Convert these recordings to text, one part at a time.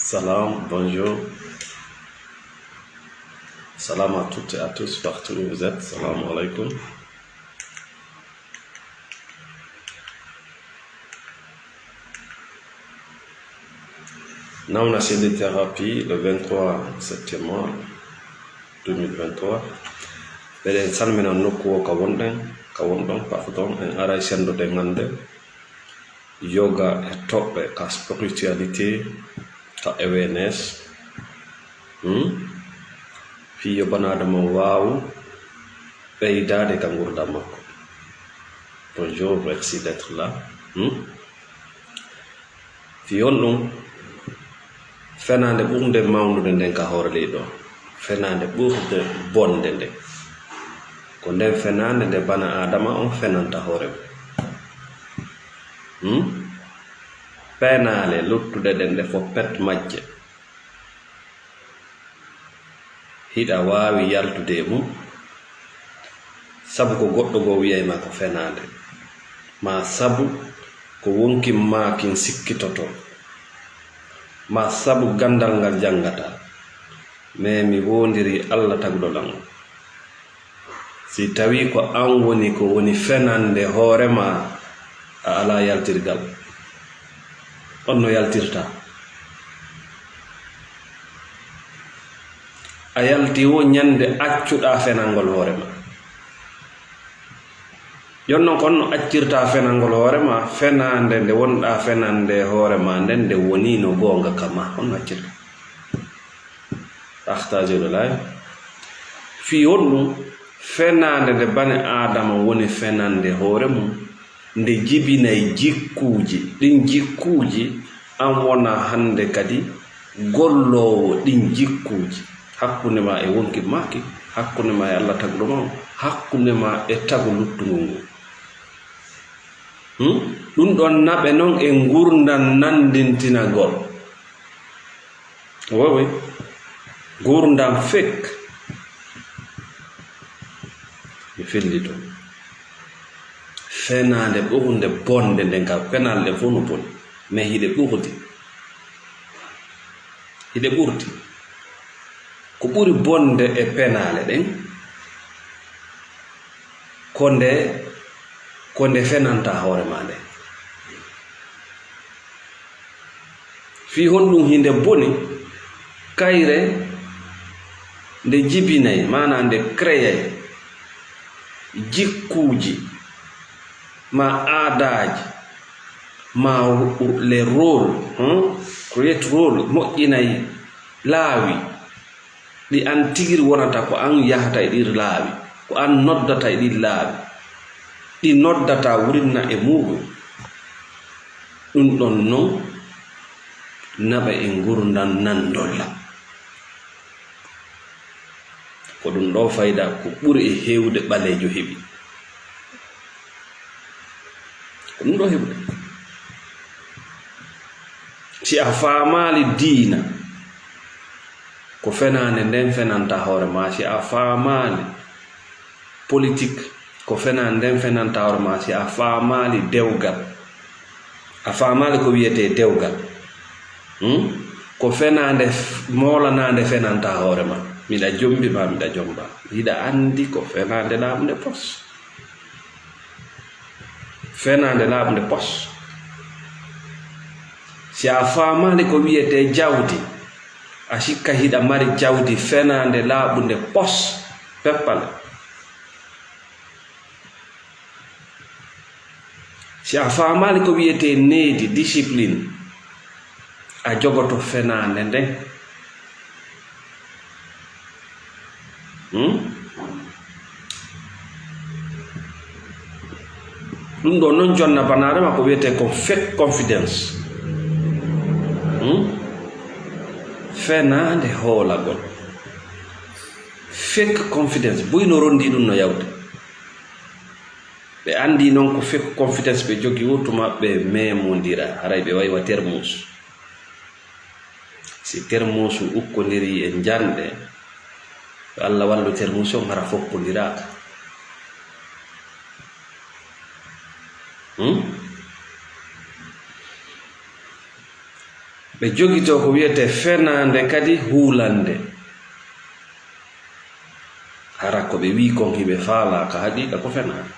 Salam, bonjour. Salam à toutes et à tous partout où vous êtes. Salam alaikum. Nous avons essayé de thérapie le 23 septembre 2023. Beden salmina nokku ka wonɗon pardon en ara sendo de ngande yoga e toɓɓe ka spiritualité ka awareness fi yo banadama wawu ɓeydade ka gurdam makko. Bonjour, merci d'être là. Fi on ɗum fenande ɓurde mawnude nden ka hoore leyɗo, fenande ɓurde bonde nde ko nden fenande nde bana adama on fenanta hoore penale luttude ɗen ɗe fo pet majje hiɗa wawi yaltude e mum sabu ko goɗɗo go wiyayma ko fenande ma sabu ko wonkin makin sikkitoto ma sabu gandal ngal jangata mais mi wondiri Allah tagɗoɗam si tawi ko an woni ko woni fenande hoorema a ala yaltirgal on no yaltirta a yalti wo ñande accuɗa fenangol hoorema jonnon ko on no accirta fenangol hoorema fenande nde wonɗa fenande hoorema nden nde woni no gonga kama on no accirta ahtajoɗo lay fi on ɗum fenande nde bane adama woni fenande hoore mum nde jibinay jikkuji ɗin jikkuji an wona hande kadi gollowo ɗin jikkuji hakkunde ma e wonki maki, hakkunde ma e Allah tagɗo ma, hakkunde ma e tagu luttugol ngol ɗum ɗon naɓe noon e gurdam nandintinagol wowi gurdam fek mi fellito fenande ɓurde bonde nden ka penalɗe fof no boni mais hiɗe ɓurdi ko ɓuri bonde e penale ɗen ko nde fenanta hoore ma nde fi honɗum hinde boni kayre nde jibinay mana nde créay jikkuji ma aadaji ma les rôle create rôle moƴƴinayi laawi ɗi an tigiri wonata ko an yahata e ɗir laawi ko an noddata e ɗin laawi ɗi noddata wurinna e muɗum ɗum ɗon non naɓa e gurdam nandolla ko ɗum ɗo fayda ko ɓuri e hewde ɓalejo heɓi ko ɗum ɗo heɓde si a faamali diina ko fenande nden fenanta hoore ma, si a faamali politique ko fenande nden fenanta hoore ma, si a faamali dewgal a faamali ko wiyete dewgal ko fenande molanande fenanta hoore ma, miɗa jombi ma miɗa jomba hiɗa andi ko fenande laaɓde pos fenande laaɓde pos si a faamali ko wiyete jawdi a sikka hiɗa mari jawdi fenande laaɓude pos peppale si a faamali ko wiyete needi discipline a jogoto fenande nden ɗum ɗo noon jonna banarema ko wiyete ko fake confidence fenande hoolagol fake confidence buyno rondi ɗum no yawde ɓe andi noon ko fake confidence ɓe jogi wurtuma ɓe memodira haray ɓe waywa termus si termusu ukkodiri e janɗe Allah wallu termus on hara fokkodiraka ɓe jogito ko wiyete fenande kadi hulande hara ko ɓe wi kon hiɓe faala ka haqiqa ko fenande.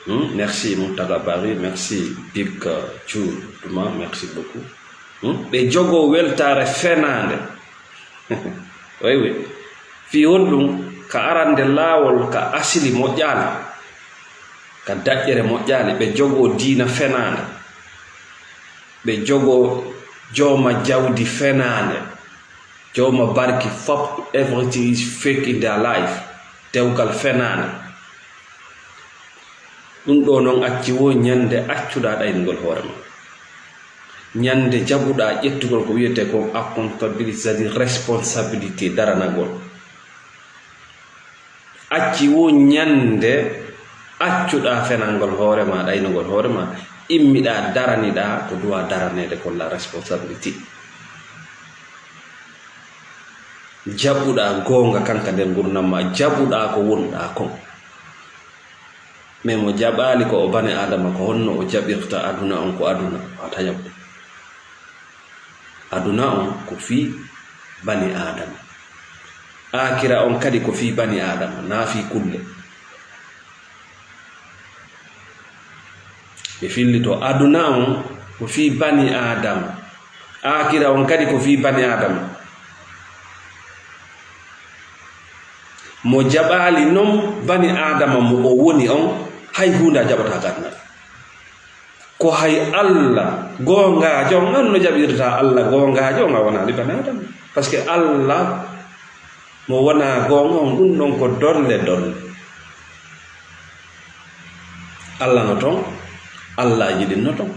Merci Moutaga Bari, merci Big Duma, merci beaucoup. Ɓe jogo weltare fenande oui fi honɗum ka arande laawol ka asili moƴƴaali ka daƴƴere moƴƴaali ɓe jogo diina fenande ɓe jogo joma jawdi fenande joma barki fop everything is fake in their life dewgal fenande ɗum ɗo noon acci wo ñande accuɗa ɗaynugol hoore ma ñande jaɓuɗa ƴettugol ko wiyete ko accountabilité c'est-à-dire responsabilité daranagol acci wo ñande accuɗa fenangol hoore ma ɗaynugol hoore ma immiɗa daraniɗa ko duwa daranede ko la responsabilité jaɓuɗa gonga kanka nder gurdam ma jaɓuɗa ko wonɗa kon mais mo jaɓali ko o bane adama ko honno o jaɓirta aduna on ko aduna wata jaɓde aduna on ko fi bani adama akira on kadi ko fi bani adama na fi kulle ɓe fillito aduna on ko fi bani adama akira on kadi ko fi bani adama mo jaɓali non bani adama mo o woni on hay hunde a jaɓata gadna ko hay Allah gongajo on an no jaɓirta Allah gongajo on a wonani bani adama par ce que Allah mo wona gonga on ɗum ɗon ko dolle dolle Allah no ton Allah jiɗin no ton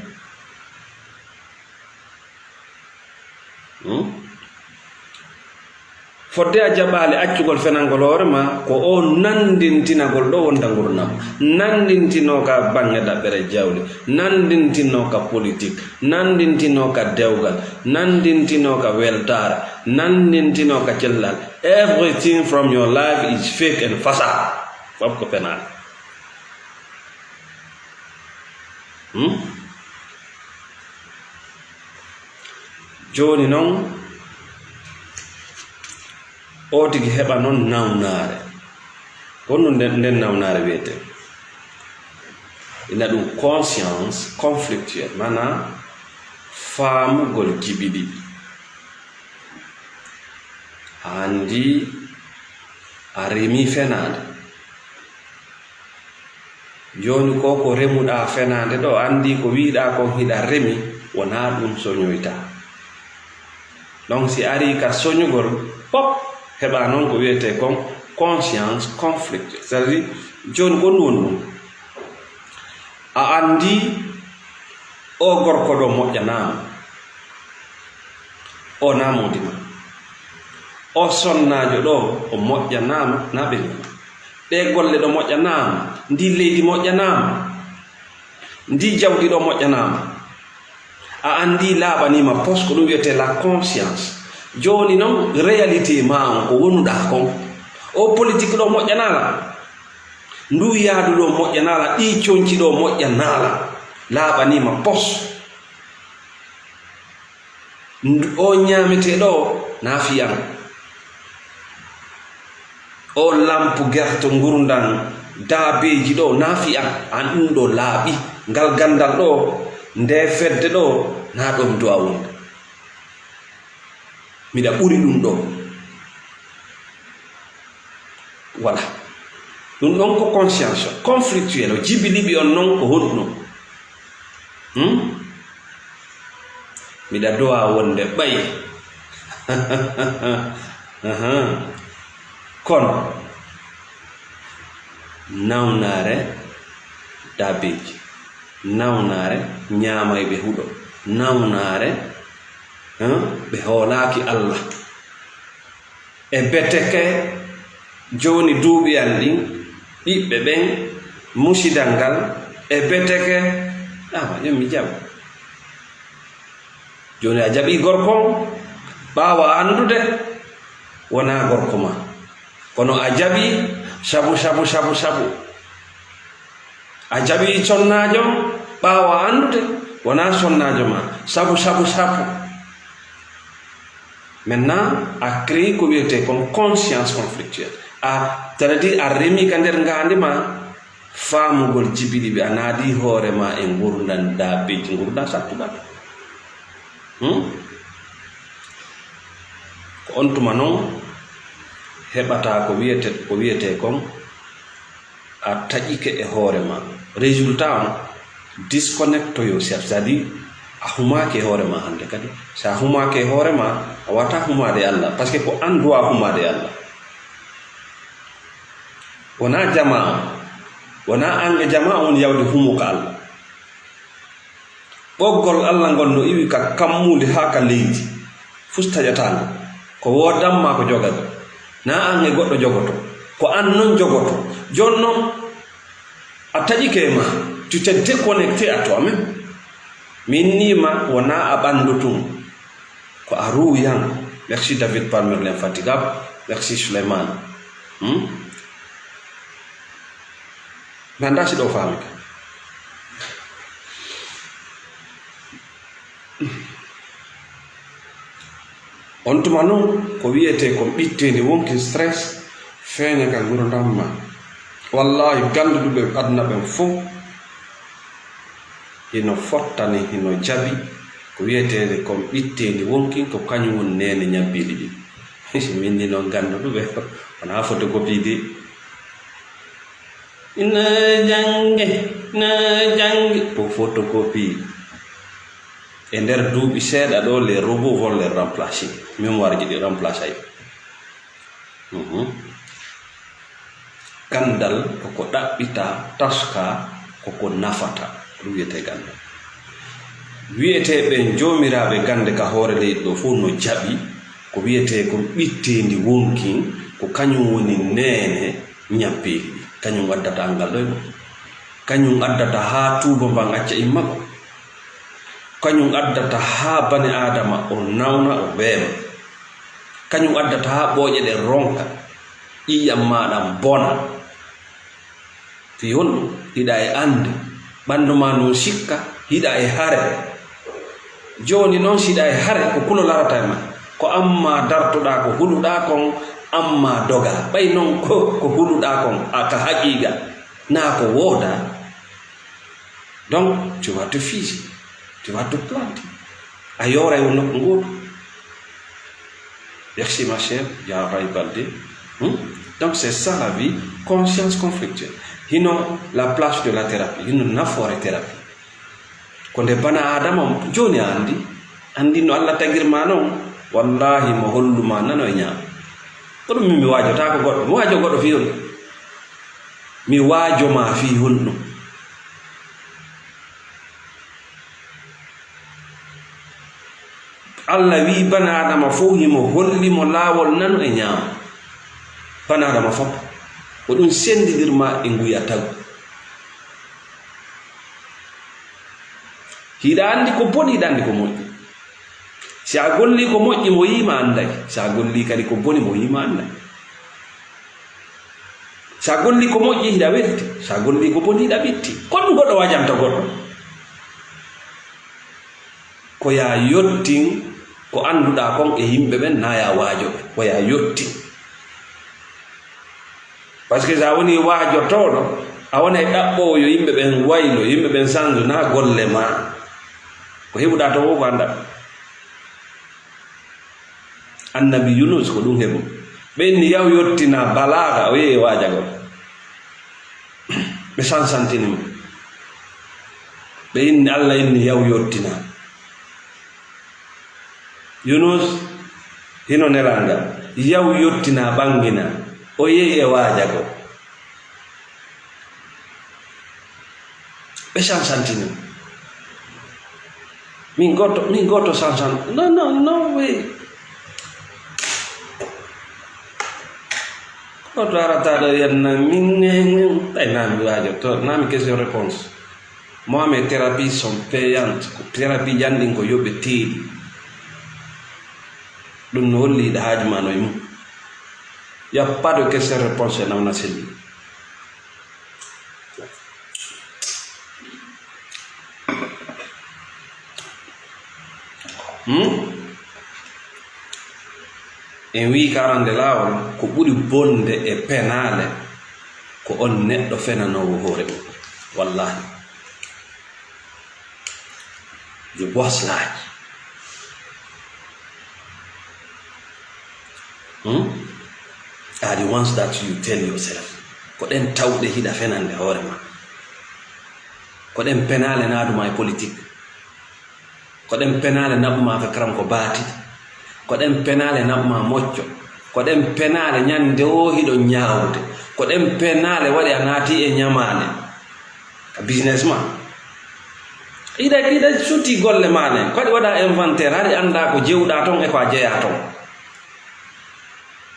fodde a jaɓali accugol fenangol hoore ma ko o nandintinagol ɗo wonta gurdam nandintino ka bange ɗaɓɓere jawle nandintino ka politique nandintino ka dewgal nandintino ka weltare nandintino ka cellal everything from your life is fake and facade fop ko penal joni noon o tigi heɓa noon nawnare honno nden nawnare wiyete ina ɗum conscience conflictuel mana faamugol jibiɗi andi a remi fenade joni ko ko remuɗa fenade ɗo andi ko wiɗa ko hiɗa remi wona ɗum soñoyta donc si ari ka soñugol pop heɓa noon ko wiyete kon conscience conflict c'est à dire joni ko ɗum ɗum a andi o gorko ɗo moƴƴanama o namodima o sonnajo ɗo o moƴƴanama na ɓenguma ɗe golle ɗo moƴƴanama ndi leydi moƴƴanama ndi jawdi ɗo moƴƴanama a andi laaɓanima poste ko ɗum wiyete la conscience joni noon réalité ma on ko wonuɗa kon o politique ɗo moƴƴanala ndu yaadu ɗo moƴƴanala ɗi coñci ɗo moƴƴanala laaɓanima pos o ñamete ɗo na fiyan o lampu gerto gurdan daabeji ɗo na fiyan an ɗum ɗo laaɓi ngal gandal ɗo nde fedde ɗo na ɗom duwa wonde miɗa ɓuri ɗum ɗo voilà ɗum ɗon ko conscience conflictuel o jibiliɓi on noon ko honɗum miɗa dowa wonde ɓay kono nawnare dabeji nawnare ñamayɓe huɗo nawnare ɓe hoolaki Allah e beteke joni duuɓi an ɗin ɓiɓɓe ɓen musidal ngal e beteke awa ñon mi jaɓa joni a jaɓi gorko ɓawa andude wona gorko ma kono a jaɓi sabu a jaɓi connajo ɓawa andude wona sonnajo ma sabu maintenant a créé ko wiyete comme conscience conflictuelle c'est-à-dire a remi ka nder ngandi ma faamugol jibiɗi ɓe a naadi hoore ma e gurdan daabiji gurdan sattuɗaɓe ko on tuma noon heɓata ko wiyete kon a taƴike e hoore ma résultat on disconnecto yourself, c'est-à-dire a humake e hoore ma hande kadi sa humake e hoore ma a wata humade Allah parce que ko an duwa humade Allah wona jamaa wona an e jamaa on yawde humuka Allah ɓoggol Allah ngol no iwi ka kammude ha ka leydi fustaƴatango ko wodamma ko jogago na an e goɗɗo jogoto ko an non jogoto jonnon a taƴike ma tu t'es déconnecté à toi-même min nima wona a ɓandu tun ko a ruuyanko. Merci David Palmer l'infatigable, merci Souleymane. Nanda si ɗo faami ka on tuma noon ko wiyete ko ɓittede wonki stress feeña ka gurdam ma wallahi ganduɗuɓe aduna ɓen fof hino fottani hino jabi ko wiyetede kon ɓittedi wonkin ko kañum woni nene ñabbiɗi ɗi minni noon ganduɗuɓe wona photocopie ina jange pour photocopie e nder duuɓi seeɗa ɗo les robots vont les remplacer, mémoire ji ɗi remplace gandal koko ɗaɓɓita taska koko nafata ɗum wiyete gandal. Wiyete ɓen jomiraɓe gande ka hoore leydi ɗo fof no jaɓi ko wiyete ko ɓittendi wonkin ko kañum woni nene ñabbeeli kañum waddata ngal ɗo kañum addata ha tuuba mban acca immako kañum addata ha bani adama o nawna o weema kañum addata ha ɓooƴe ɗe ronka ƴiƴam maɗa bona fi honɗum hiɗa e ande ɓandu ma non sikka hiɗa e hare joni noon siɗa e hare ko kulo larata e ma ko amma dartoɗa ko huluɗa kon amma doga ɓay noon ko huluɗa kon aka haqiqa na ko wooda. Donc tu vas te figer, tu vas te planter a yora e nokku ngoto. Merci ma chère Yahya Baldé. Donc c'est ça la vie, conscience conflictuelle. Hino la place de la thérapie, hino nafoore thérapie ko nde bana adama joni andi no Allah tagirma noon wallahi mo holluma nano e ñaama ko ɗum mi waajota ko goɗɗo mi waajo goɗɗo fi honɗum mi waajo ma fi honɗum Allah wi bana adama fof himo hollimo laawol nano e ñaama bana adama fof ko ɗum sendidirma e nguya tagu hiɗa andi ko boni hiɗa andi ko moƴƴi si a golli ko moƴƴi mo yima anday si a golli kadi ko boni mo yima anday si a golli ko moƴƴi hiɗa welti si a golli ko boni hiɗa ɓitti ko ɗum goɗɗo wajanta goɗɗo ko ya yottin ko anduɗa kon e yimɓe ɓen na ya waajoɓe ko ya yottin par ce que sa woni waajotoɗo a wona e ɗaɓɓowo yo yimɓe ɓen waylo yimɓe ɓen sanju na golle ma ko heɓuɗa to wo ko anda annabi Yunus ko ɗum heɓu ɓenni yaw yottina balaga o yehi waajago ɓe sansantinimo ɓe inni Allah inni yaw yottina Yunus hino nelanga yaw yottina ɓangina o yehi e waajago ɓe sansantinimo min goto sansan non oui goto arata ɗo yenna min ay nami waajo to nami question réponse moi mes thérapies sont payantes thérapie jandin ko yoɓe teeɗi ɗum no holliɗa haaji ma noye mum y a pas de question réponse e nawna selli en wi karande laawol ko ɓuri bonde e penale ko on neɗɗo fenanowo hoore mum. Wallahi the boss lie. Are the ones that you tell yourself ko ɗen tawɗe hiɗa fenande hoore ma, ko ɗen penale naaduma e politique, ko ɗen penale naɓuma fe karam ko baati, ko ɗen penale naɓuma mocco, ko ɗen penale ñande o hiɗo ñaawde, ko ɗen penale waɗi a naati e ñamane a businessman ida suti golle mane ko waɗi waɗa inventaire haɗi anda ko jewɗa ton e ko a jeeya ton,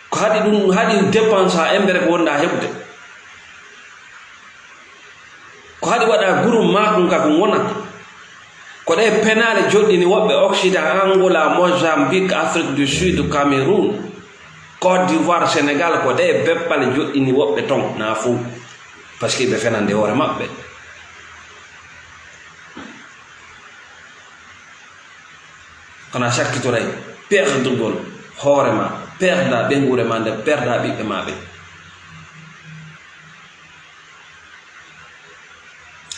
ko haɗi ɗum haɗi dépense ha embere ko wonɗa heɓde, ko haɗi waɗa groupe makum ka ko wonata, ko ɗe penale joɗɗini woɓɓe Occident, Angola, Mozambique, Afrique du Sud, Cameroun, Côte d'Ivoire, Sénégal, ko ɗe beppale joɗɗini woɓɓe ton na fou par ce que ɓe fenande hoore maɓɓe. kono a sakkitoray perdugol hoore ma, perda ɓengure ma nde perda ɓiɓɓe ma ɓe.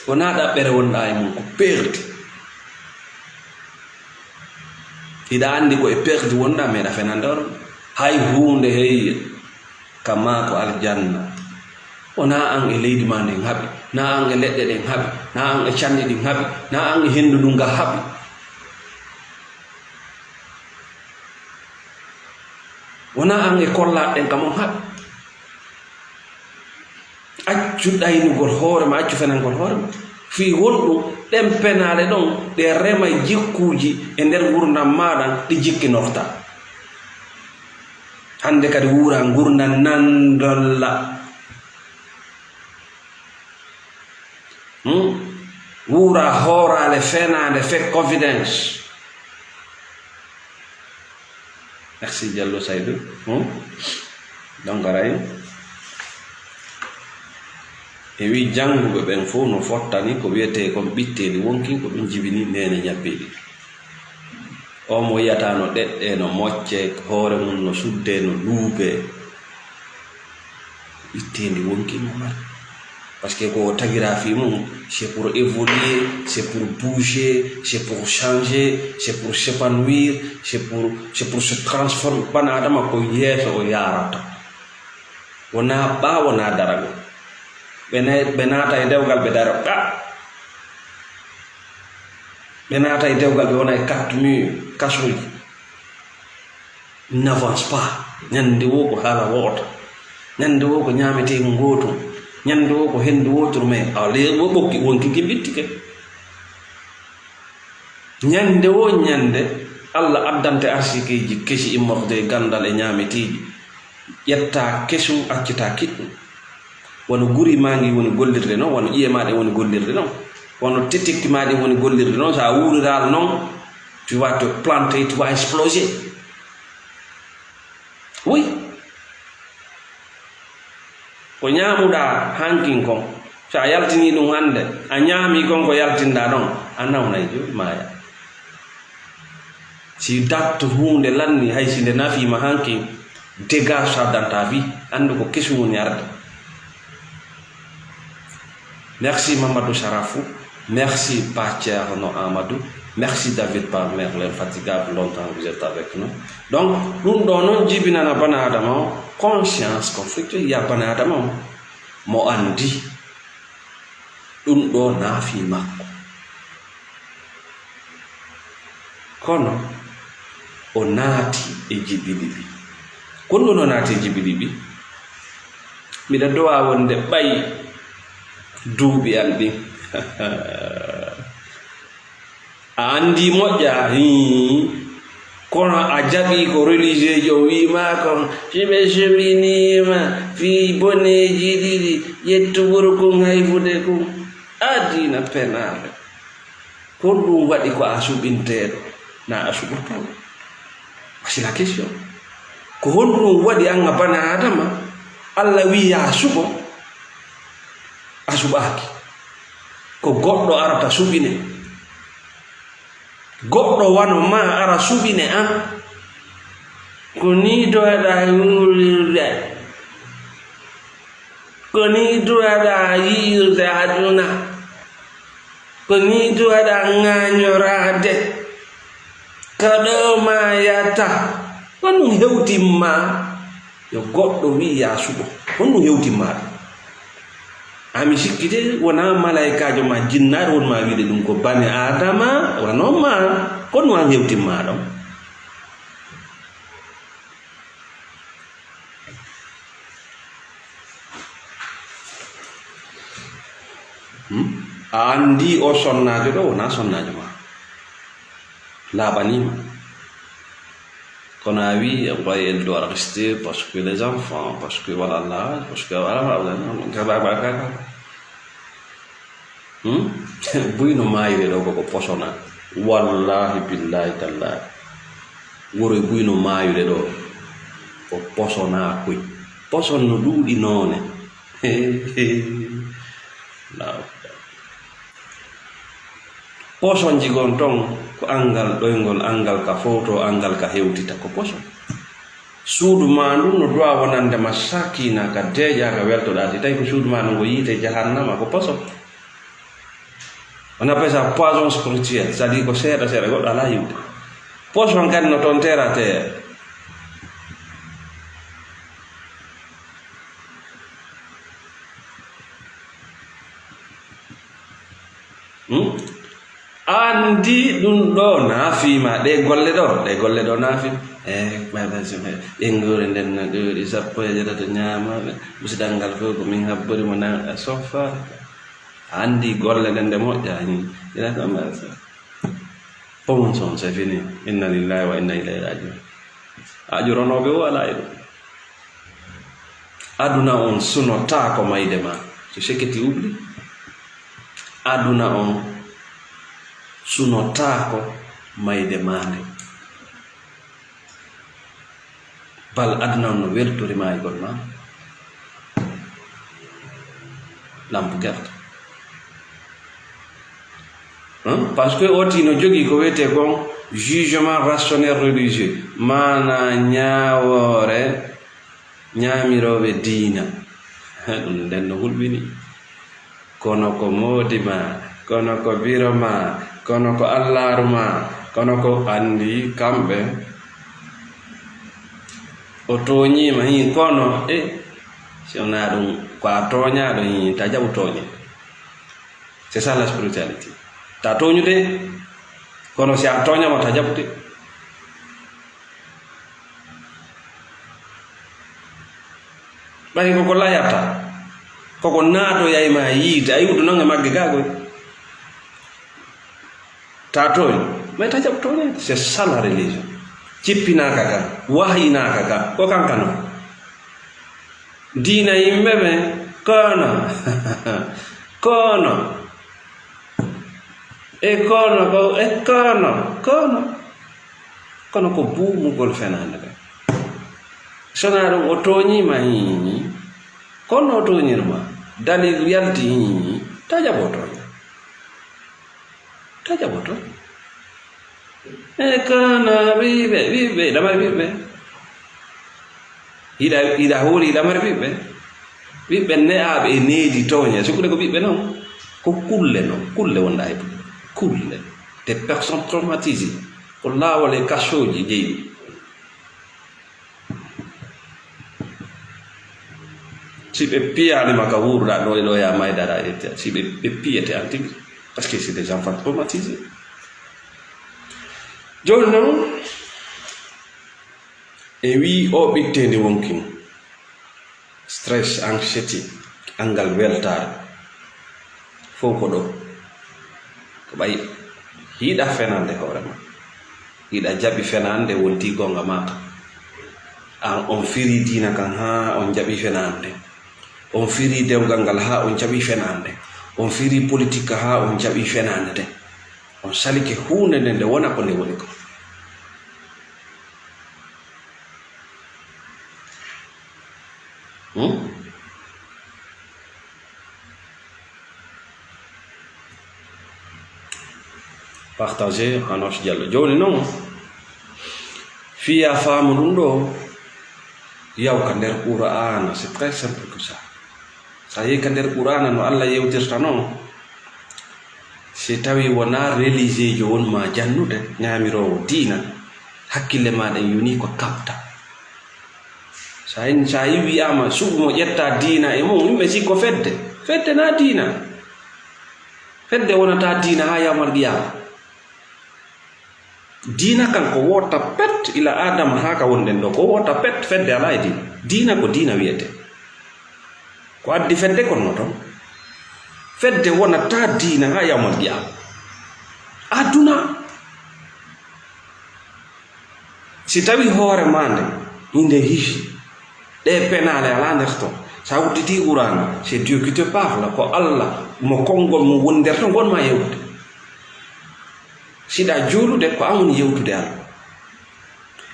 wona ɗaɓɓere wonɗa e mum ko perdi, hiɗa andi ko e perdi wonɗa meeɗa fenande hoore hay hunde heyye kama ko aljanna wona an e leydi ma ndin haɓi, na an e leɗɗe ɗen haɓi, na an e canɗi ɗin haɓi, na an e hendu ɗum nga haɓi. wona an e kollaɗ ɗen kam on haɓi. accu ɗaynugol hoore ma, accu fenangol hoore ma, fi wonɗum ɗen penale ɗon ɗe rema jikkuji e nder gurdam maɗan ɗi jikkinorta. hande kadi wura gurdam nandolla, wura hoorale fenade fek confidence. Merci Diallo Saydou. donc garay e wi janguɓe ɓen fof no fottani ko wiyete kon ɓittedi wonki ko ɗum jibini nene ñabbeɗi. o mo yiyata no ɗeɗɗe no mocce hoore mum no sudde no luuɓe ɓittendi wonki mo mari, par ce que ko tagira fi mum c'est pour évoluer, c'est pour bouger, c'est pour changer, c'est pour s'épanouir, c'est pour se transformer. bana adama ko yeeso o yarata, wona ɓa wona darago. ɓe naata e dewgal ɓe daro ɗa, ɓe naata e dewgal ɓe wona e 4 murs kasuji, n'avance pas. ñande wo ko haala woota, ñande wo ko ñamete ko gotum, ñande wo ko hendu wotoru mais ale wo ɓokki wonki ki bittike. ñande wo ñande Allah addante arsikeji kesi immorde gandal e ñametiji, ƴetta kesum accita kiɗɗum. wono guri mangi woni gollirde noon, wono iye maɗe woni gollirde noon, wono tetekki maɗe woni gollirde noon. sa wuuriral noon tu vas te planter, tu vas exploser. oui, ko ñamuɗa hankin kon so a yaltini ɗum hande a ñaami kon ko yaltinɗa ɗon a nawnay joni maya. si datto hunde lanni hay si nde nafima hankin dégage ça dans ta vie, andu ko kesum woni arde. Merci Mamadou Sarafou, merci Pathierno Amadou, merci David Palmer, l'infatigable, longtemps vous êtes avec nous. Donc, nous donnons jibinana bana adama conscience conflictuelle, ya bana adama mo andi ɗum ɗo naafi makko, kono o naati e jibiɗiɗi. kono no naati e jibiɗiɗi mbiɗa dowa wonde ɓayi duuɓi an ɗin a andi moƴƴa kono a jaɓi ko religieux jo wima kon siɓe soɓinima fi boneji ɗiɗi ƴettugol kon hayfude kon adina penale. ko ɗum waɗi ko a suɓinteɗo na a suɓoto? c'est la question. ko honɗum waɗi an a bana adama Allah wi ya suɓo a suɓaki, ko goɗɗo arata suɓine goɗɗo wano ma ara suɓine an ko ni doɗa wuurde, ko ni doɗa yiirde aduna, ko ni doɗa ŋañorade, kaɗo ma yata, honɗum hewtimma. Yo goɗɗo wi ya suɓo, honɗum hewtimma ɗum. Ami sikkite wona malaikajo ma jinnaɗo wonma wiide ɗum ko bani adama wona noon ma, honɗum an hewtimma ɗon. A andi o sonnajo ɗo wona sonnajo ma, laaɓanima. Kono a wi elle doit rester parce que les enfants, parce que voilà là, parce que voilà. Buyno mayire ɗo koko posona, wallahi billahi tallahi woroy buyno mayire ɗo ko posona koy, poson no ɗuuɗi noone. Poson jigon ton ko angal ɗoygol, angal ka foto, angal ka hewtita ko poson. Suudu ma ndu no duwa wonandema sakina ka deeƴa ka weltoɗa, si tawi ko suudu ma ngo yiite jahannama ko poson. On appelle ça poison spirituel, c'est-à-dire ko seeɗa seeɗa goɗɗo ala yiwde. Poison kadi no toon terre à terre. Andi ɗum ɗo naafima, ɗe golle ɗo naafi. Ƴengure nden no ɗoɗi sappo e jeɗato ñaamaɓe musidal ngal fof ko min habborimo na soffa. Andi golle ɗen nde moƴƴani pomon son c'est fini. Inna lillahi wa inna ilayhi rajiun. Ajuronoɓe o ala e ɗum. Aduna on sunota ko mayde ma, so seketi ubli. Aduna on sunotako mayde mande, bal aduna on no weltorima e gol ma lampu gerta. Parce que oti no jogi ko wiyete kon jugement rationnel religieux, mana ñawore ñamiroɓe diina. Ɗum nden no hulɓini, kono ko modima, kono ko biroma, kono ko allaruma, kono ko andi kamɓe o toñima hi kono si wona ɗum ko a toñaɗo hi ta jaɓu toñe. C'est ça la spiritualité. Ta toñude kono si a toñama ta jaɓude. ɓay koko layata koko naato yayma yiide a yiwdu noon e magge gagoy ta toñ mais ta jaɓu toñede. C'est ça la religion. Cippinaka ka, wahyinaka ka, ko kanka no diina yimɓe ɓe kono kono kono ko buumugol fenande ɓe. Sona ɗum o toñima hiñi kono o toñirma dalil yalti hiñi ta jaɓo toña, ta jaɓo toña. Kono wiɓe ɗamar wiɓɓe hiɗa hoori ɗamar wiɓɓe ne'aɓe e needi toñe. Sikude ko ɓiɓɓe noon ko kulle wonɗa e kulle des personnes traumatisées ko laawol e kasoji jeyɗi. Si ɓe piyanima ka wuurɗa ɗo e ɗo ya maydara ƴetta, si ɓe piyete an tigi, parce que c'est des enfants traumatisés. Joni noon e wi o ɓittede wonkin stress, anxiety, angal weltare fof ko ɗo ko ɓayi hiiɗa fenande hoorema, hiiɗa jaɓi fenande wonti gonga maka. An on firi diina kan ha on jaɓi fenande, on firi dewgal ngal ha on jaɓi fenande, on firi politique ha on jaɓi fenande de, on salike hunde nde wona ko nde woni ko. Hmm? partager Hanos Diallo joni non fiya faamu ɗum ɗo yaw ka nder qur'ana. C'est très simple que ça. Sa yehi ka nder qur'ana no Allah yewtirta non, si tawi wona religieux jo won ma jannude ñamirowo diina, hakkille maɗa yoni ko kapta. sa yi wiyama suɓu mo ƴetta diina e mum, yimɓe sikko fedde na diina. Fedde wonata diina ha yamal qiyama. Diina kan ko wota pet ila adama ha ka wonden ɗo, ko wota pet. Fedde ala e diina. Diina ko diina wiyete, ko addi fedde konno ton. Fedde wonata diina ha yamal qiyama. Aduna si tawi hoore mande inde hifi ɗe penale ala nder ton, sa wudditi qur'ana, c'est Dieu qui te parle, ko Allah mo konngol mo woni nder ton gonma yewtude. siɗa juulude ko an woni yewtude Allah,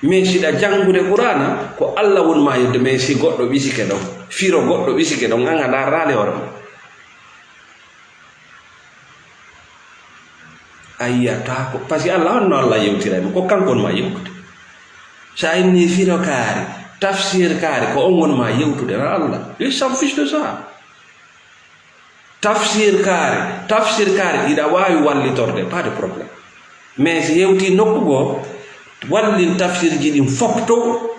mais siɗa jangude qur'ana ko Allah wonma yewtude. mais si goɗɗo ɓisike ɗon, firo goɗɗo ɓisike ɗon, an a darrale hoore ma, a yiyata ko par ce que Allah honno Allah yewtirayma, ko kankon ma yewtude. sa inni firo kaari, tafsir kaari, ko on wonma yewtude na Allah. Il s'en fiche de ça. Tafsir kaari iɗa wawi wallitorde, pas de problème. mais si yewti nokku goo wallin tafsir ji ɗin fop to,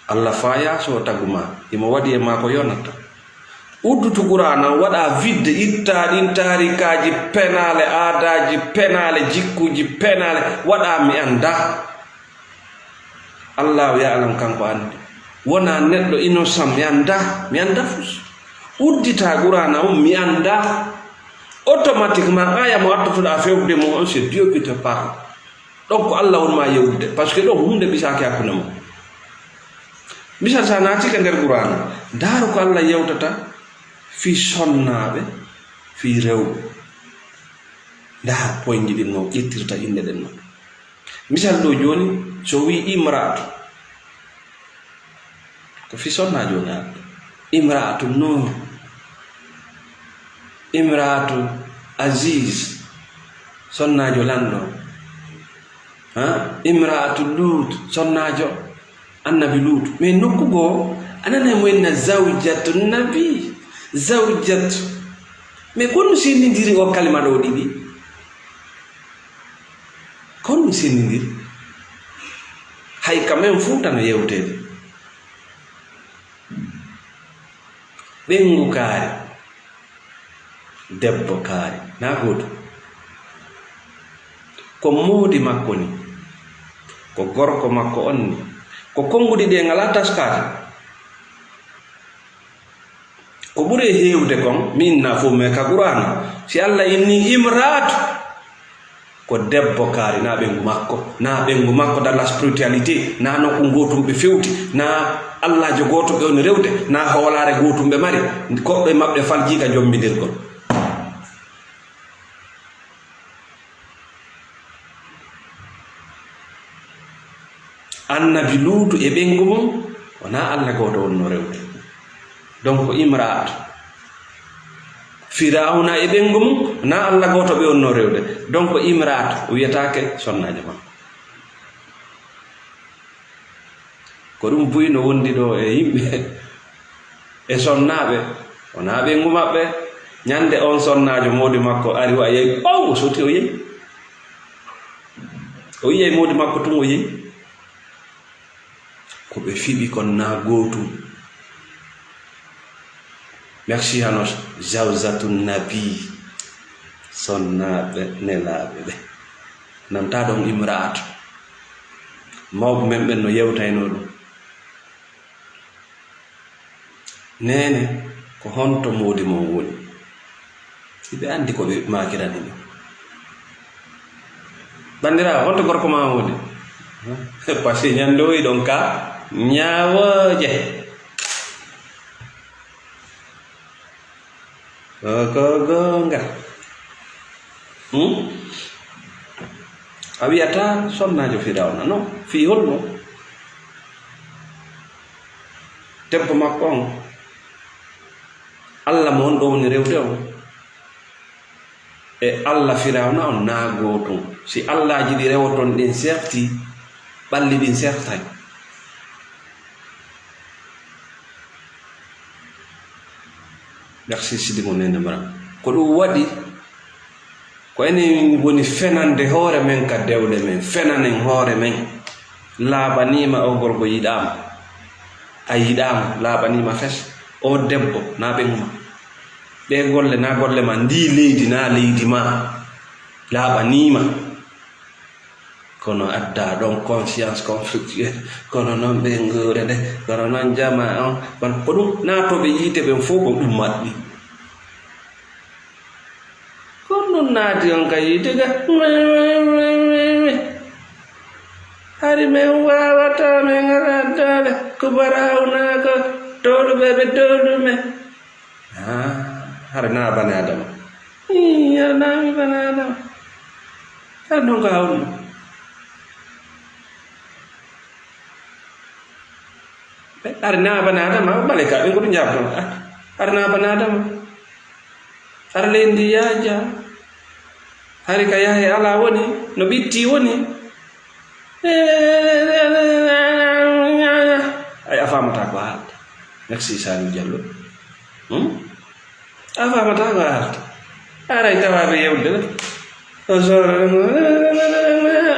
Allah faya so taguma imo waɗi e ma ko yonata. uddutu qur'ana waɗa vidde, itta ɗin tarikaji penale, aadaji penale, jikkuji penale, waɗa mi anda. Allah ya'lam kanko andi. Wona neɗɗo innocent mi anda fus. Uddita qur'ana mum mi anda, automatiquement aya mo attotoɗa fewde mo on, c'est Dieu qui te parle. Donc Allah wonma yewdude, parce que ɗo hunde ɓisaki hakkunde mo. Misal sa naati ka nder qur'ana, daaro ko Allah yewtata fi sonnaɓe, fi rewɓe. Nda poyji ɗin no ƴettirta inde ɗen non. Misal ɗo joni so wi imra'atu, ko fi sonna joni arde. Imra'atu Nur, imra'atu Aziz, sonnajo lanɗo. Imra'atu Lut, sonnajo annabi Lut. mais nokku goo anana mo enna zawjatu nabi, zawjatu. mais konno sennidiri o kalima ɗo ɗiɗi, konno sennidiri, hay quand même futano yewtede. ɓengu kaari, debbo kaari, na goto. ko moodi makko ni, ko gorko makko on ni, ko konngudi ɗe ngala taskade. ko ɓuri heewde kon min na fof, mais ka qur'ana si Allah inni imra'atu, ko debbo kaari, na ɓengu makko dans la spiritualité, na nokku gotum ɓe fewti, na Allah jo goto ɓe on rewde, na hoolare gotum ɓe mari, koɓɓe maɓɓe faljika jombidirgol. annabi Luutu e ɓengu mum wona Allah goto wonno rewde, donc imra'atu. Firawna e ɓengu mum na Allah goto ɓe wonno rewde, donc imra'atu wiyatake sonnajo makko. ko ɗum buyno wondi ɗo e yimɓe e sonnaɓe, wona ɓengu maɓɓe. ñande on sonnajo modi makko ari wa yeyi ɓaw, o soti o yeyi, o yiyay modi makko tum o yeyi. ko ɓe fiɓi kon na gotum. merci Hanos. zawjatu nabi, sonnaɓe nelaɓe ɓe, nanta ɗon imra'atu. mawɓe men ɓen no yewtayno ɗum. nene ko honto modi mon woni, siɓe andi ko ɓe makirani ɗum. bandira honto gorko ma woni, par ce que ñande oyi ɗon ka ñawoje, ko gonga. a wiyata sonnajo Firawna non, fi holno debbo makko on, Allah mo on ɗo woni rewde on. e Allah firawna on naago ton si Allah ji ɗi rewoton ɗin serti ɓalli ɗin sertay merci sidi mo nene mara ko ɗum waɗi ko enen woni fenande hoore men ka dewle men fenanen hoore men laaɓanima o gorko yiɗama a yiɗama laaɓanima fes o debbo na ɓenguma ɓe golle na golle ma ndi leydi na leydi ma laaɓanima kono adda ɗon conscience conflictuel kono noon ɓe nguure nde kono noon jama on kono ko ɗum naatoɓe yiite ɓen fof ko ɗum maɗɗi kono ɗum naati on ka yiite ga hari men wawata men addale ko barawnaka towɗuɓe ɓe towɗumen hara na bane adama hara nami bane adama har ɗon ko hawɗum har na bane adama bale ka ɓe goɗo jabton har na bane adama har leydi yaaja hari ka yahe ala woni no ɓitti woni ay a famata ko haalta merci Saliou Diallo a famata ko haalta aray tawaɓe yewde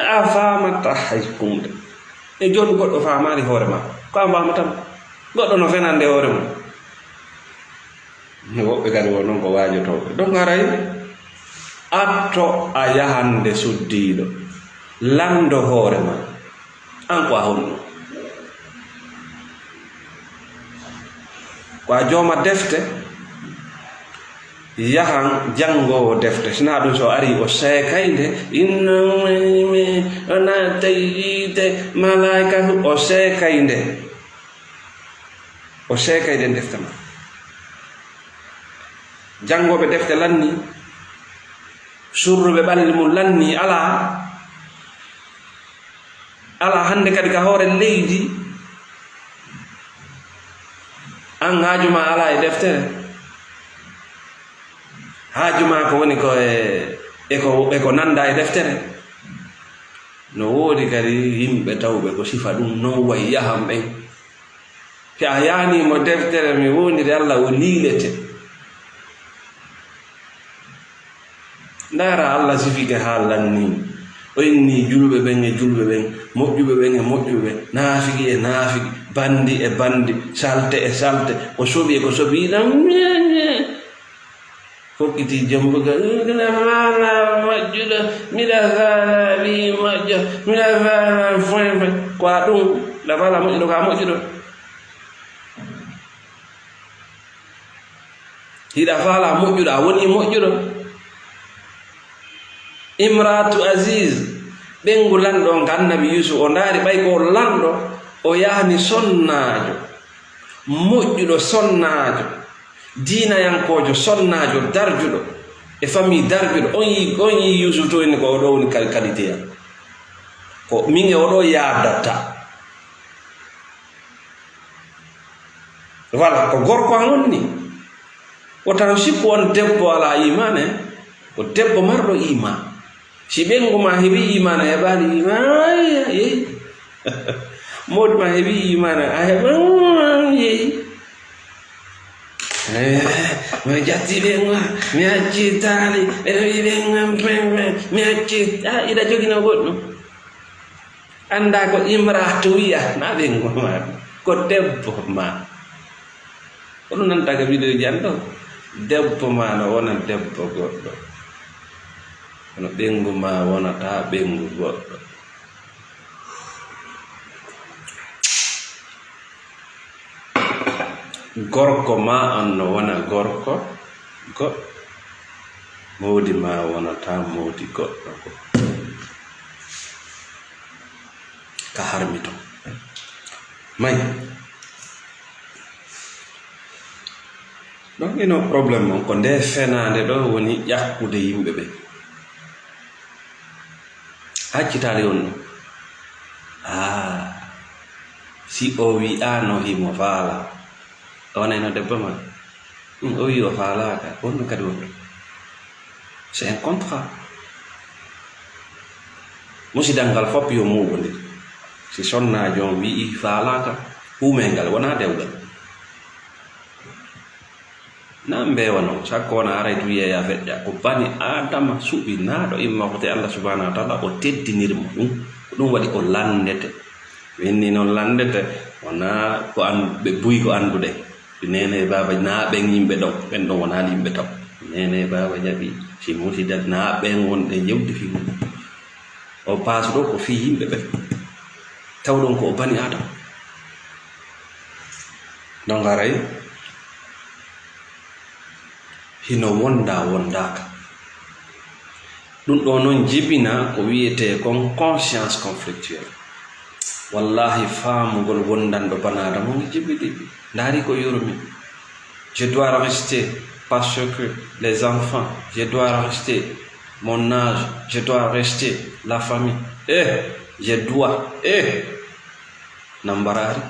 a famata hay kumde e joni goɗɗo famari hoore ma ko a famatama goɗɗo no fenande hoore mum woɓɓe kadi won noon ko waajotoɓe donc aray atto a yahande suddiɗo lando hoore ma an ko a honno ko a jooma defte yahan jangowo defte sina ɗum so ari o seekayde innome ona tayiide malaika o seekayde defte ma jangoɓe defte lanni surruɓe ɓalli mum lanni ala hande kadi ka hoore leydi an haajuma ala e deftere haajuma ko woni ko eko nanda e deftere no woodi kadi yimɓe tawɓe ko sifa ɗum non way yaham ɓen si a yahnimo deftere mi wondiri Allah o liilete ndara Allah sifike ha lanni o inni julɓe ɓen e julɓe ɓen moƴƴuɓe ɓen e moƴƴuɓe ɓen naafiki e naafiki bandi e bandi salte e salte ko soɓi e ko soɓiɗam fokkiti jambuga mina fala moƴƴuɗo miɗa fala wi moƴƴo miɗa fala foyfe ko a ɗum ɗa fala moƴƴuɗo ko a moƴƴuɗo hiɗa fala moƴƴuɗo a woni moƴƴuɗo imratu Aziz ɓengu lanɗo ka annabi Yusuf o ndaari ɓay ko lanɗo o yahni sonnajo moƴƴuɗo sonnajo diinayankojo sonnajo darjuɗo e famille darjuɗo on yi Yusuf to inni ko oɗo woni qualité am ko min e oɗo yadata voilà ko gorko an wonni o tan sikku on debbo ala imane ko debbo marɗo iman si ɓengu ma heɓi imana heɓani imana yeyi moɗi ma heɓi imana a heɓa yeyi mi jatti ɓenga mi accitali ɓeɗo wi ɓenga mi acci iɗa jogino goɗɗum anda ko imratu wiya na ɓengu ma ko debbo ma ko ɗum nantaka vidéo ji an ɗo debbo ma no wona debbo goɗɗo kono ɓengu ma wonata ɓengu goɗɗo gorko ma on no wona gorko goɗɗo mawdi ma wonata mawdi goɗɗo ka harmito may donc ino probléme on ko nde fenade ɗo woni ƴakkude yimɓe ɓe haccitali on ɗum si o wi'ano himo faala o wonayno debbo ma o wi o faalaka wonno kadi wonɗo c'est un contrat musidangal fop yo muɓondir si sonnajo wi'i faalaka humengal wona dewgal na mbewano sakko na aray tu yeya feƴƴa ko bani adama suɓi naɗo immakote allah subhanahu wa taala o teddinirmo ɗum waɗi o landete winni noon landete wona ko ɓe buyi ko andude nene baba na ɓen yimɓe ɗo ɓen ɗon wona yimɓe taw nene baba jaɓi si musida na ɓen wonɗe jewdi fi mum o paas ɗo ko fi yimɓe ɓen taw ɗon ko o bani adama donc aray hino wonda wondaka ɗum ɗo noon jibina ko wiyete kon conscience conflictuelle wallahi faamugol wondanɗo banaada mo jibiɗi ndaari ko yurmi je dois rester parce que les enfants je dois rester mon âge je dois rester la famille je dois nambarari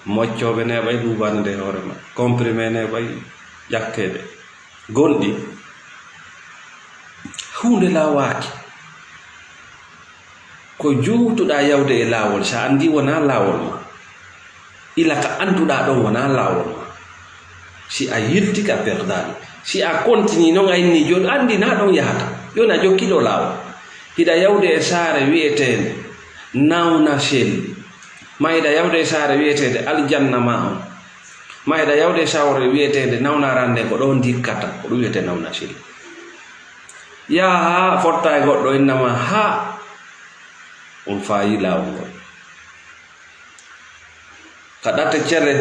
moccoɓe neɓay ɗuɓani nde hoorema comprimé neɓay ƴakkede gonɗi hunde lawaki ko juutuɗa yawde e laawol sa andi wona laawol ma ila ka anduɗa ɗon wona laawol ma si a yirtika perdaɗo si a continue noon a inni joni andi na ɗon yahata joni a jokkiɗo laawol hiɗa yawde e saare wiyetede nawna selli ma hiɗa yawde e saare wiyetede aljanna ma on ma hiɗa yawde e sawre wiyetede nawnarande ko ɗo dikkata ko ɗum wiyete nawna selli yaha ha fotta e goɗɗo innama ha on fayi laawol ngol ka ɗatte cere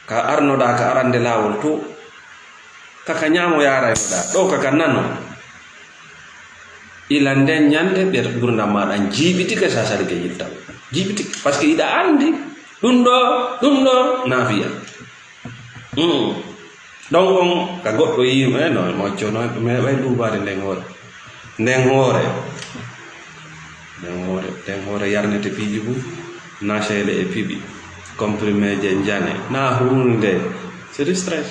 ka arnoɗa ka arande laawol to kaka ñaamo yaraynoɗa ɗo kaka nano ila nden ñande ɓe gurdam maɗa jiiɓitike sa sali ke yiltaw jiiɓitike par ce que iɗa andi ɗum ɗo na fiya donc on ka goɗɗo yima no mocco no meɓay ɗubade nden hoore yarnete piiji fu nasele e piɓi comprimé je jane na hunde c'est du stress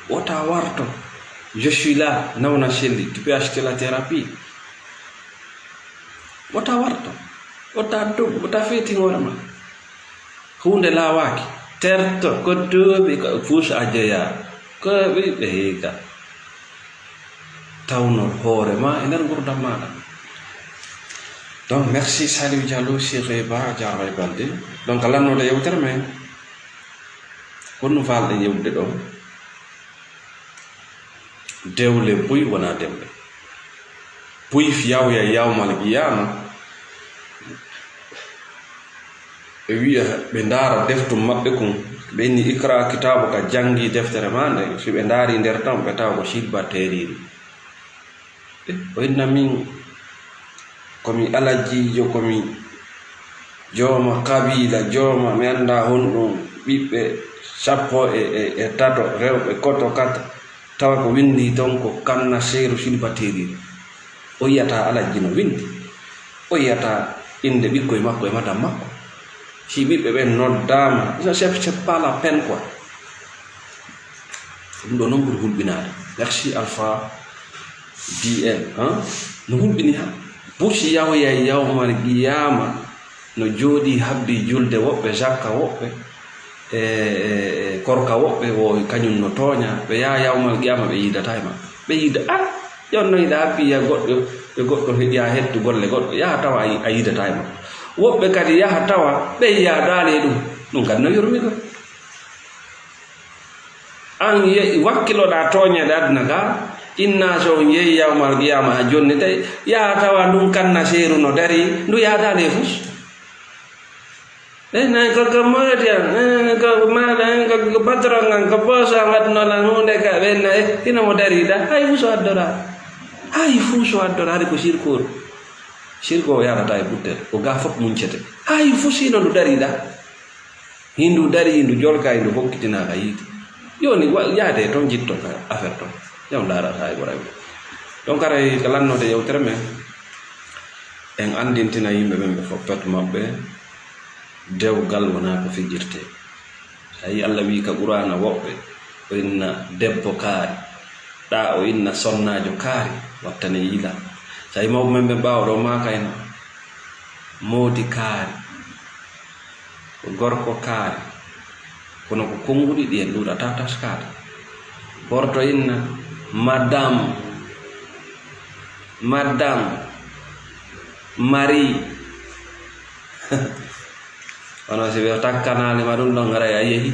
wota warto je suis là nawna selli tu peux acheter la thérapie wota warto wota dog wota feeti hoorema hunde lawaki terto ko duuɓi ko fus a jeeya ko ɓiɓɓe hiika tawno hoorema e nder gurdam maɗa donc merci Saliou Diallo Cheikh Ba Diarra Balde donc lannode yewtere men honno falɗe yewde ɗo dewle buy wona dewle buy fiyawya yawmal qiyama ɓe wiya ɓe ndaara deftu maɓɓe kon ɓe inni ikra kitabu ka jangi deftere ma nde si ɓe ndaari nder tan ɓe tawa ko silba teriri o inna min komi alajjijo komi jooma kabila jooma mi anda honɗum ɓiɓɓe 13 rewɓe koto kata tawa ko windi ton ko kanna seeru silba teriri o yiyata alajji no windi o yiyata inde ɓikkoye makko e madam makko si ɓiɓɓe ɓen noddama c'est pas la peine quoi ɗum ɗo noon ɓuri hulɓinade merci Alpha DL no hulɓini ha busi yawya yawmal qiyama no jooɗi habdi julde woɓɓe zakka woɓɓe e korka woɓɓe wo kañum no tooña ɓe yaha yawmal qiyama ɓe yidata e ma ɓe yida jonno yiɗa habbiya goɗɗo ya hettu golle goɗɗo yaha tawa a yidata e ma woɓɓe kadi yaha tawa ɓe yaadale ɗum kadi no yurmi ko an wakkiloɗa tooñede aduna ka inna so yehi yawmal qiyama ha jonni tawi yaha tawa ɗum kanna seeru no dari ndu yaadale fus na ko moƴƴa ko maɗa ko patron ngan ko bosa waɗnolan hunde ka ɓenna hina mo dariɗa hay fuu so addora hari ko sirko o yarata e ɓuttere ko ga fof muncete hay fuu sino ndu dariɗa hindu dari hindu jolka hindu hokkitinaka yiiti yoni yaade toon jitto ka affaire toon jam darata e ɓoraɓe donc aray ko lannode yewtere men en andintina yimɓe ɓen ɓe foppet maɓɓe dewgal wona ko fijirte ay Allah wi ka qur'ana wobbe o inna debbo kaari da o inna sonnajo kaari wattane yila say mawbe men be bawdo makayna modi kaari gorko kaari kono ko kongudi di en duda tatas kaari porto inna madame Marie ono se be takkanale ma dum don ngara ayehi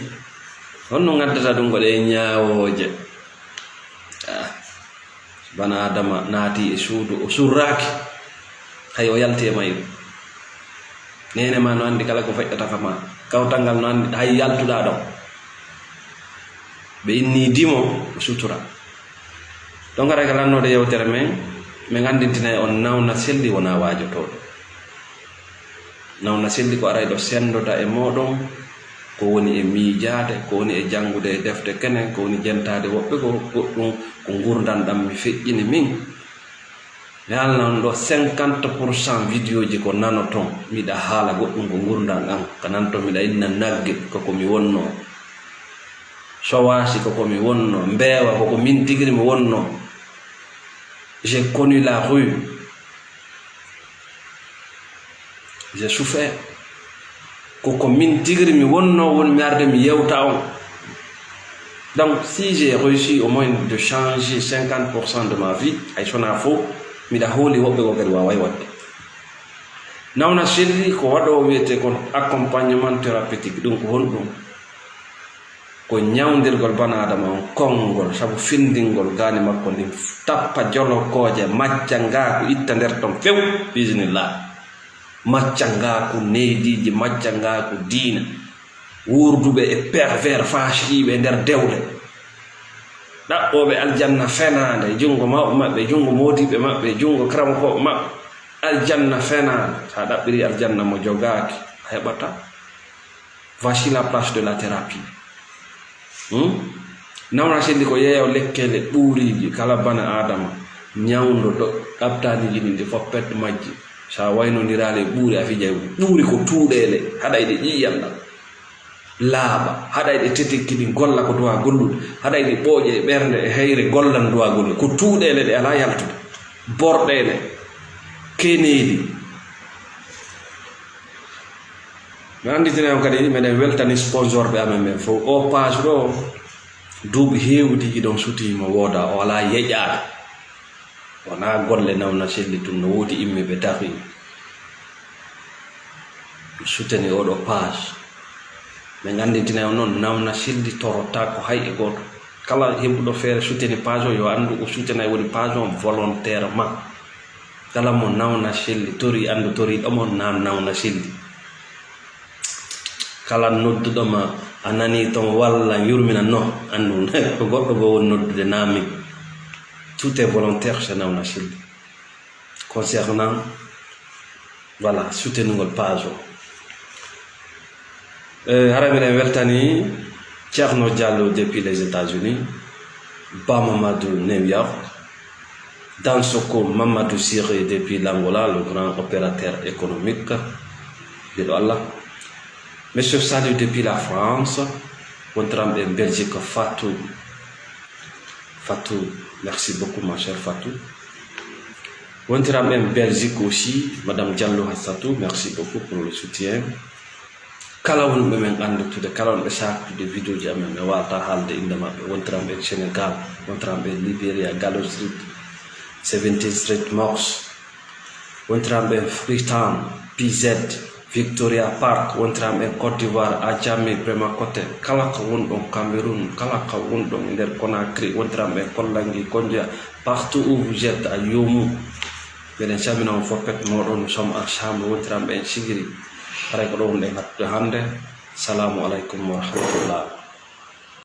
onno ngaddata dum gode nyaawoje bana adama naati e suudu o surraki hay o yalti e mayo nene ma no andi kala ko fayyata kama kawtangal no andi hay yaltuda do be inni dimo sutura don ngara kala no de yewtere men andintina on nawna selli wona waajoto nawna selli ko aray do sendoda e modon ko woni e miijaade ko woni e jangude e defte kenen ko woni jentade wobbe ko goddum ko gurdan dam mi feƴƴini min mi halnan do 50% vidéo ji ko nanoton miɗa haala goddum ko gurdan am kananto miɗa inna nagge koko mi wonno sowasi koko mi wonno mbeewa koko min tigiri mi wonno. J'ai connu la rue. J'ai souffert. Koko min tigri mi wonno won mi arde mi yewta on. Donc si j'ai réussi au moins de changer 50% de ma vie, ay sona fo mi da holi wobbe ko gadi waway wadde. Nawna selli ko wado wiete kon accompagnement thérapeutique dum ko wondum. Ko ñawdirgol bana adama on kongol sabu findingol gani makko ndi tappa jolo koje macca ngaaku itta nder ton few bismillah macca ngaaku neydiji macca ngaaku diina wurdube e pervers fashibe nder dewle dabbobe aljanna fenande jungo mabbe jungo modibe mabbe jungo kramko mabbe aljanna fenande sa dabbiri aljanna mo jogaaki hebata voici la place de la thérapie. Nawna selli ko yeeyo lekkele ɓuuriji kala bana adama ñawndo do ɗabtaniji ɗin ɗi foppet majji sa waynodiraale ɓuuri a fijay ɓuuri ko tuuɗele haɗayɗe ƴiyalla laaɓa haɗayɗe tetikkiɗi golla ko duwa gollude haɗayɗe ɓooƴe e ɓernde e heyre gollan duwa gollude ko tuuɗele ɗe ala yaltude borɗele keneeɗi mi anditina on kadi meɗen weltani sponsor ɓe amen ɓen fof o page ɗo duuɓi heewdi ɗon sutima wooda o ala yeƴaade wona golle nawna selli tum no woodi imme ɓe dahi suteni oɗo page min andintina on noon nawna selli torota ko hay e goto kala heɓuɗo feere suteni page o yo andu o sutena woni page on volontairement kala mo nawna selli tori andu tori ɗomon na nawna selli kala nodduɗoma a nani ton walla yurmina no andu ko goɗɗo go woni noddude naami tout est volontaire chez nawna selli concernant voilà soutenugol page o hara miɗen weltani Thierno Diallo depuis les États-Unis, Ba Mamadou New York, Dansoko Mamadou Siré depuis l'Angola, le grand opérateur économique de Allah. Monsieur Salut depuis la France, Contram en Belgique, Fatou, merci beaucoup ma chère Fatou. Contram en Belgique aussi, Madame Diallo Hassatou, merci beaucoup pour le soutien. Kala won ɓe men andutude kala won ɓe saktude vidéo ji amen ɓe wawata haalde inde maɓɓe wontiran ɓe Sénégal wontiran ɓe Libéria Gallo Street 17 Street Mox wontiran ɓe Freetown PZ Victoria Park wontiran ɓe Côte d'Ivoire Adjamé Bremakotté kala ko won ɗon Cameroun kala ko won ɗon nder Conakry wontiran ɓe Kollangi Kondia partout où vous êtes a Yomu ɓeɗen calmina on foppet moɗon nous sommes ensemble wontiran ɓe Sigiri. Para ko ɗon ɗe hattude hannde. Assalamu aleykum wa rahmatullah.